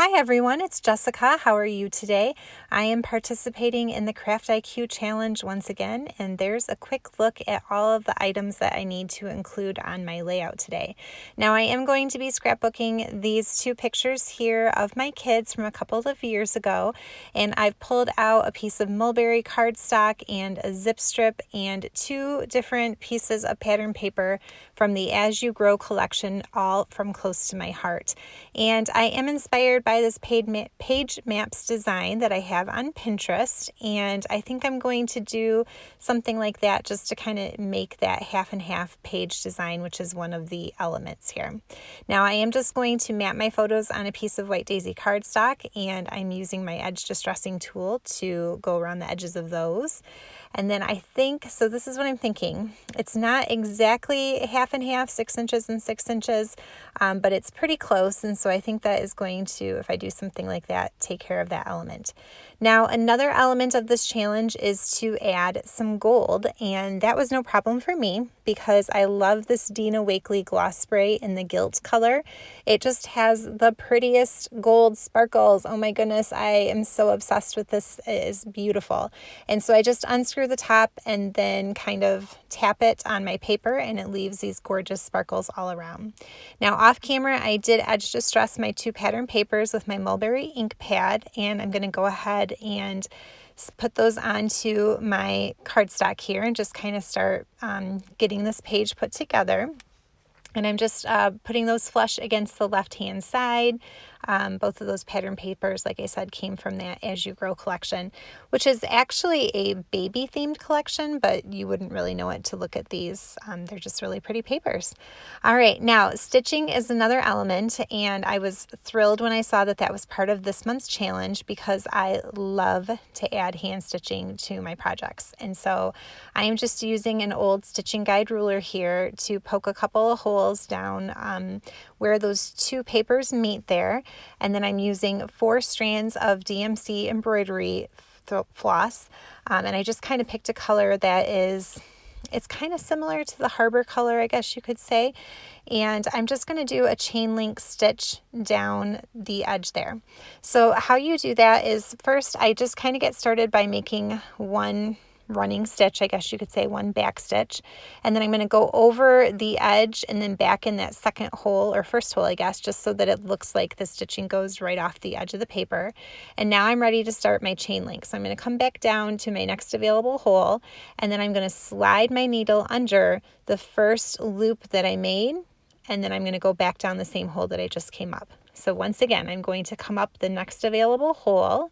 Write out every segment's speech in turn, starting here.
Hi everyone, it's Jessica. How are you today? I am participating in the Craft IQ Challenge once again, and there's a quick look at all of the items that I need to include on my layout today. Now I am going to be scrapbooking these two pictures here of my kids from a couple of years ago, and I've pulled out a piece of Mulberry cardstock and a zip strip and two different pieces of pattern paper from the As You Grow collection, all from close to my heart. And I am inspired by this page maps design that I have on Pinterest, and I think I'm going to do something like that just to kind of make that half and half page design, which is one of the elements here. Now I am just going to map my photos on a piece of white daisy cardstock, and I'm using my edge distressing tool to go around the edges of those. And then I think, so this is what I'm thinking. It's not exactly half and half, 6 inches and 6 inches, but it's pretty close. And so I think that is going to, if I do something like that, take care of that element. Now, another element of this challenge is to add some gold, and that was no problem for me because I love this Dina Wakely gloss spray in the Gilt color. It just has the prettiest gold sparkles. Oh my goodness, I am so obsessed with this. It is beautiful. And so I just unscrew the top and then kind of tap it on my paper, and it leaves these gorgeous sparkles all around. Now off camera, I did edge distress my two pattern papers with my Mulberry ink pad, and I'm going to go ahead and put those onto my cardstock here and just kind of start getting this page put together. And I'm just putting those flush against the left-hand side. Both of those pattern papers, like I said, came from that As You Grow collection, which is actually a baby-themed collection, but you wouldn't really know it to look at these. They're just really pretty papers. All right, now stitching is another element, and I was thrilled when I saw that that was part of this month's challenge because I love to add hand stitching to my projects. And so I am just using an old stitching guide ruler here to poke a couple of holes down where those two papers meet there. And then I'm using 4 strands of DMC embroidery floss. And I just kind of picked a color that is, it's kind of similar to the Harbour color, I guess you could say. And I'm just going to do a chain link stitch down the edge there. So how you do that is first I just kind of get started by making one running stitch, I guess you could say, one back stitch, and then I'm going to go over the edge and then back in that second hole, or first hole I guess, just so that it looks like the stitching goes right off the edge of the paper. And now I'm ready to start my chain link. So I'm going to come back down to my next available hole, and then I'm going to slide my needle under the first loop that I made, and then I'm going to go back down the same hole that I just came up. So once again, I'm going to come up the next available hole,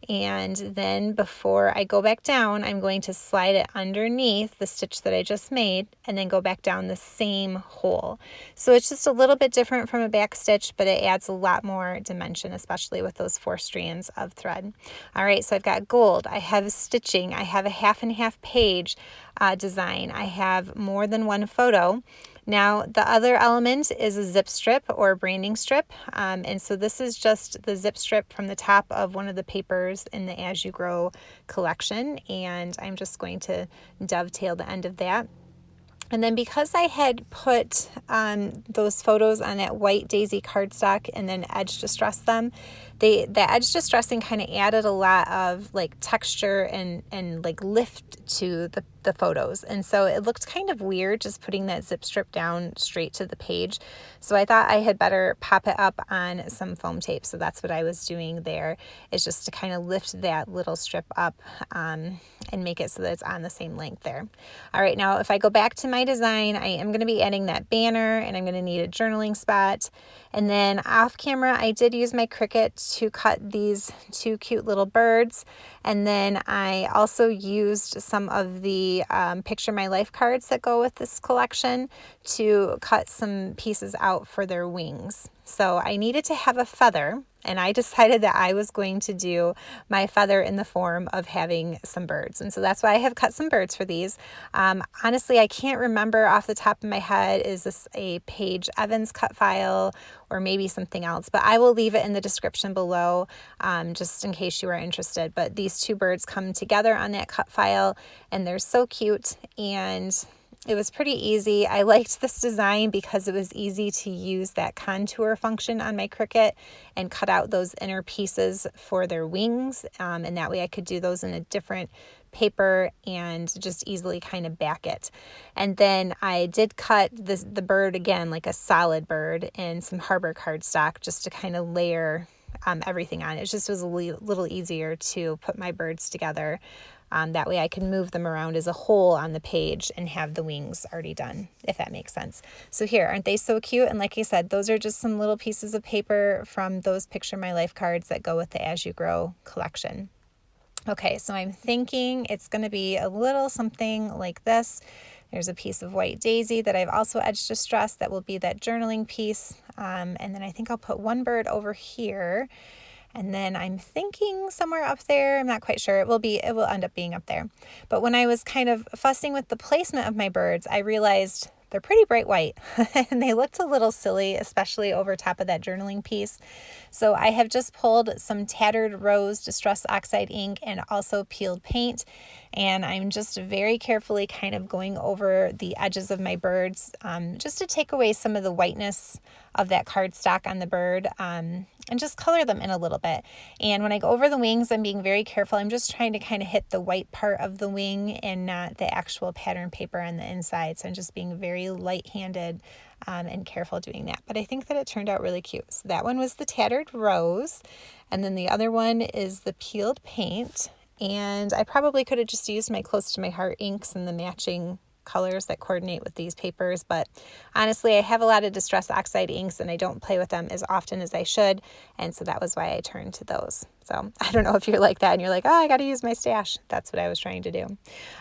and then before I go back down, I'm going to slide it underneath the stitch that I just made and then go back down the same hole. So it's just a little bit different from a back stitch, but it adds a lot more dimension, especially with those 4 strands of thread. All right, so I've got gold, I have stitching, I have a half and half page design, I have more than one photo. Now the other element is a zip strip or branding strip, and so this is just the zip strip from the top of one of the papers in the As You Grow collection, and I'm just going to dovetail the end of that. And then because I had put those photos on that white daisy cardstock and then edge distressed them, the edge distressing kind of added a lot of like texture and like lift to the photos. And so it looked kind of weird just putting that zip strip down straight to the page. So I thought I had better pop it up on some foam tape. So that's what I was doing there, is just to kind of lift that little strip up and make it so that it's on the same length there. All right, now if I go back to my design, I am going to be adding that banner, and I'm going to need a journaling spot. And then off camera, I did use my Cricut to cut these 2 cute little birds. And then I also used some of the Picture My Life cards that go with this collection to cut some pieces out for their wings. So I needed to have a feather, and I decided that I was going to do my feather in the form of having some birds. And so that's why I have cut some birds for these. Honestly, I can't remember off the top of my head, is this a Paige Evans cut file or maybe something else, but I will leave it in the description below just in case you are interested. But these 2 birds come together on that cut file, and they're so cute, and It was pretty easy. I liked this design because it was easy to use that contour function on my Cricut and cut out those inner pieces for their wings. And that way I could do those in a different paper and just easily kind of back it. And then I did cut the bird again, like a solid bird, in some Harbour cardstock just to kind of layer everything on. It just was a little easier to put my birds together. That way I can move them around as a whole on the page and have the wings already done, if that makes sense. So here, aren't they so cute? And like I said, those are just some little pieces of paper from those Picture My Life cards that go with the As You Grow collection. Okay, so I'm thinking it's going to be a little something like this. There's a piece of white daisy that I've also edged distress that will be that journaling piece. And then I think I'll put one bird over here. And then I'm thinking somewhere up there, I'm not quite sure, it will end up being up there. But when I was kind of fussing with the placement of my birds, I realized they're pretty bright white and they looked a little silly, especially over top of that journaling piece. So I have just pulled some Tattered Rose Distress Oxide ink and also peeled paint. And I'm just very carefully kind of going over the edges of my birds just to take away some of the whiteness of that cardstock on the bird and just color them in a little bit. And when I go over the wings, I'm being very careful. I'm just trying to kind of hit the white part of the wing and not the actual pattern paper on the inside. So I'm just being very light-handed and careful doing that. But I think that it turned out really cute. So that one was the Tattered Rose. And then the other one is the peeled paint. And I probably could have just used my Close to My Heart inks and the matching colors that coordinate with these papers, but honestly I have a lot of Distress Oxide inks and I don't play with them as often as I should, and so that was why I turned to those. So I don't know if you're like that and you're like, oh, I got to use my stash. That's what I was trying to do.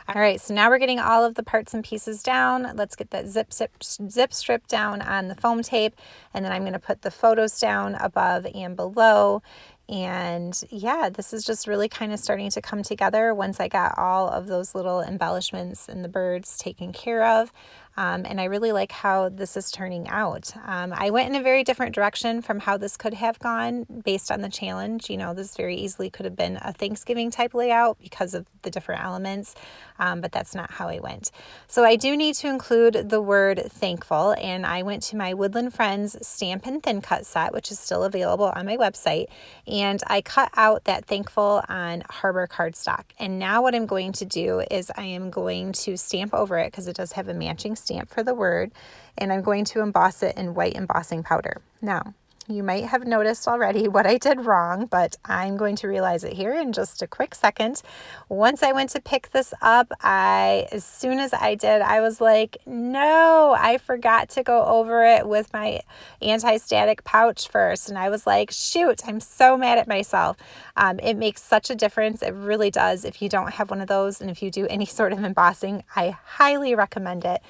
All right, so now we're getting all of the parts and pieces down. Let's get that zip strip down on the foam tape, and then I'm going to put the photos down above and below. And yeah, this is just really kind of starting to come together once I got all of those little embellishments and the birds taken care of. And I really like how this is turning out. I went in a very different direction from how this could have gone based on the challenge. You know, this very easily could have been a Thanksgiving type layout because of the different elements, but that's not how I went. So I do need to include the word thankful, and I went to my Woodland Friends stamp and thin cut set, which is still available on my website, and I cut out that thankful on Harbour cardstock. And now what I'm going to do is I am going to stamp over it because it does have a matching stamp for the word, and I'm going to emboss it in white embossing powder. Now, you might have noticed already what I did wrong, but I'm going to realize it here in just a quick second. Once I went to pick this up, as soon as I did, I was like, no, I forgot to go over it with my anti-static pouch first. And I was like, shoot, I'm so mad at myself. It makes such a difference. It really does. If you don't have one of those, and if you do any sort of embossing, I highly recommend it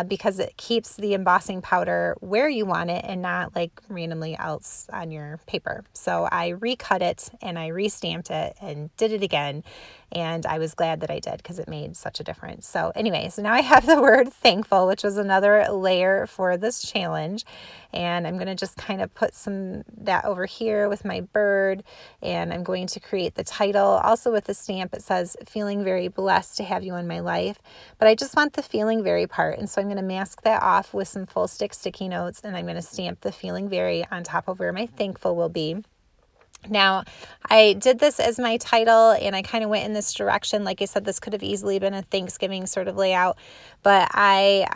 because it keeps the embossing powder where you want it and not like randomly else on your paper. So I recut it and I restamped it and did it again. And I was glad that I did because it made such a difference. So anyway, so now I have the word thankful, which was another layer for this challenge. And I'm going to just kind of put that over here with my bird. And I'm going to create the title. Also with the stamp, it says, feeling very blessed to have you in my life. But I just want the feeling very part. And so I'm going to mask that off with some full stick sticky notes. And I'm going to stamp the feeling very on top of where my thankful will be. Now, I did this as my title and I kind of went in this direction. Like I said, this could have easily been a Thanksgiving sort of layout, but I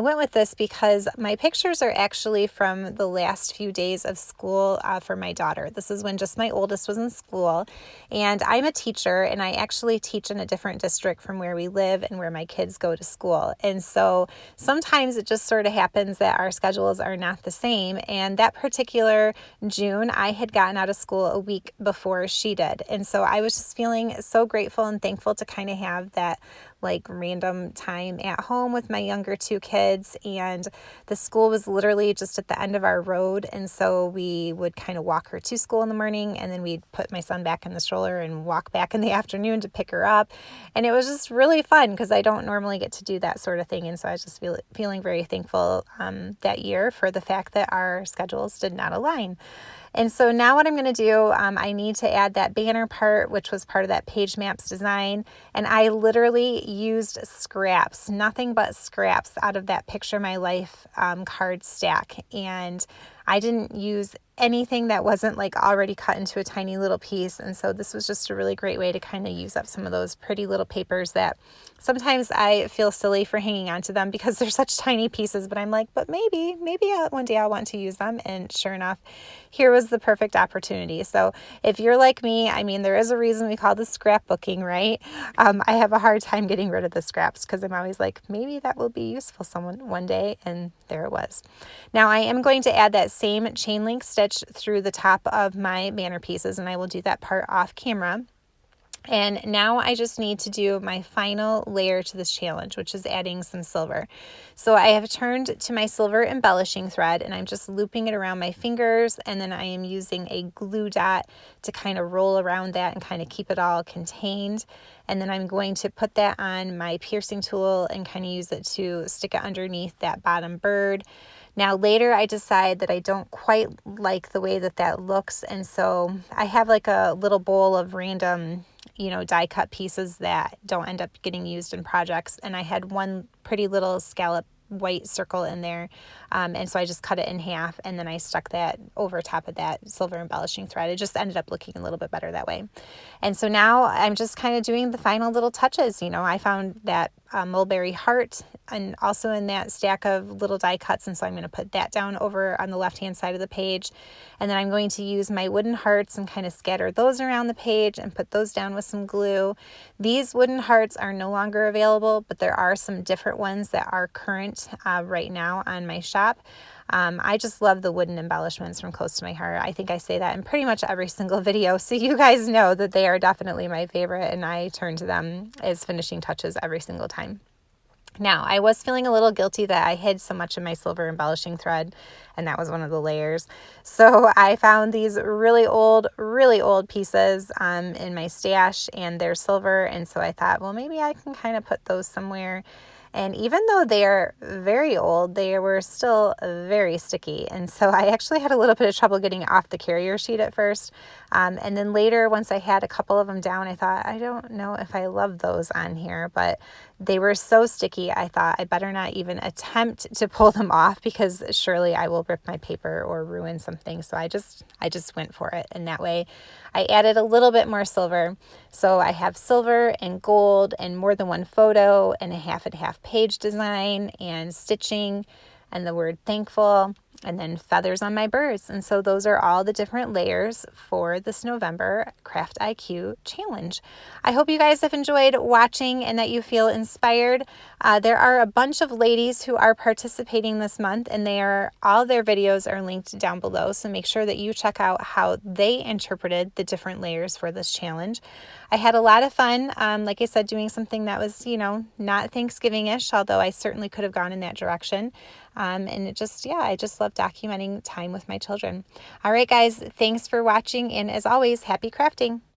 went with this because my pictures are actually from the last few days of school for my daughter. This is when just my oldest was in school, and I'm a teacher and I actually teach in a different district from where we live and where my kids go to school. And so sometimes it just sort of happens that our schedules are not the same. And that particular June, I had gotten out of school a week before she did. And so I was just feeling so grateful and thankful to kind of have that like random time at home with my younger two kids. And the school was literally just at the end of our road. And so we would kind of walk her to school in the morning, and then we'd put my son back in the stroller and walk back in the afternoon to pick her up. And it was just really fun because I don't normally get to do that sort of thing. And so I was just feeling very thankful that year for the fact that our schedules did not align. And so now what I'm going to do, I need to add that banner part, which was part of that page maps design. And I literally used scraps, nothing but scraps out of that Picture My Life card stack. And I didn't use anything that wasn't like already cut into a tiny little piece. And so this was just a really great way to kind of use up some of those pretty little papers that sometimes I feel silly for hanging on to them because they're such tiny pieces, but I'm like, but maybe one day I'll want to use them. And sure enough, here was the perfect opportunity. So if you're like me, I mean, there is a reason we call this scrapbooking, right? I have a hard time getting rid of the scraps because I'm always like, maybe that will be useful someone one day. And there it was. Now I am going to add that same chain link stitch through the top of my banner pieces, and I will do that part off camera. And now I just need to do my final layer to this challenge, which is adding some silver. So I have turned to my silver embellishing thread, and I'm just looping it around my fingers, and then I am using a glue dot to kind of roll around that and kind of keep it all contained. And then I'm going to put that on my piercing tool and kind of use it to stick it underneath that bottom bird. Now later I decide that I don't quite like the way that that looks, and so I have like a little bowl of random, die cut pieces that don't end up getting used in projects, and I had one pretty little scallop white circle in there, and so I just cut it in half, and then I stuck that over top of that silver embellishing thread. It just ended up looking a little bit better that way. And so now I'm just kind of doing the final little touches. I found that mulberry heart and also in that stack of little die cuts, and so I'm going to put that down over on the left hand side of the page, and then I'm going to use my wooden hearts and kind of scatter those around the page and put those down with some glue. These wooden hearts are no longer available, but there are some different ones that are current right now on my shop. I just love the wooden embellishments from Close to My Heart. I think I say that in pretty much every single video, so you guys know that they are definitely my favorite, and I turn to them as finishing touches every single time. Now, I was feeling a little guilty that I hid so much of my silver embellishing thread, and that was one of the layers. So I found these really old pieces in my stash, and they're silver, and so I thought, well, maybe I can kind of put those somewhere. And even though they are very old, they were still very sticky. And so I actually had a little bit of trouble getting off the carrier sheet at first. And then later, once I had a couple of them down, I thought, I don't know if I love those on here, but they were so sticky. I thought I better not even attempt to pull them off because surely I will rip my paper or ruin something. So I just went for it. And that way I added a little bit more silver. So I have silver and gold and more than one photo and a half and half page design and stitching and the word thankful and then feathers on my birds. And so those are all the different layers for this November Craft IQ challenge. I hope you guys have enjoyed watching and that you feel inspired. There are a bunch of ladies who are participating this month, and all their videos are linked down below. So make sure that you check out how they interpreted the different layers for this challenge. I had a lot of fun, like I said, doing something that was, not Thanksgiving-ish, although I certainly could have gone in that direction. And I just love documenting time with my children. All right, guys, thanks for watching. And as always, happy crafting.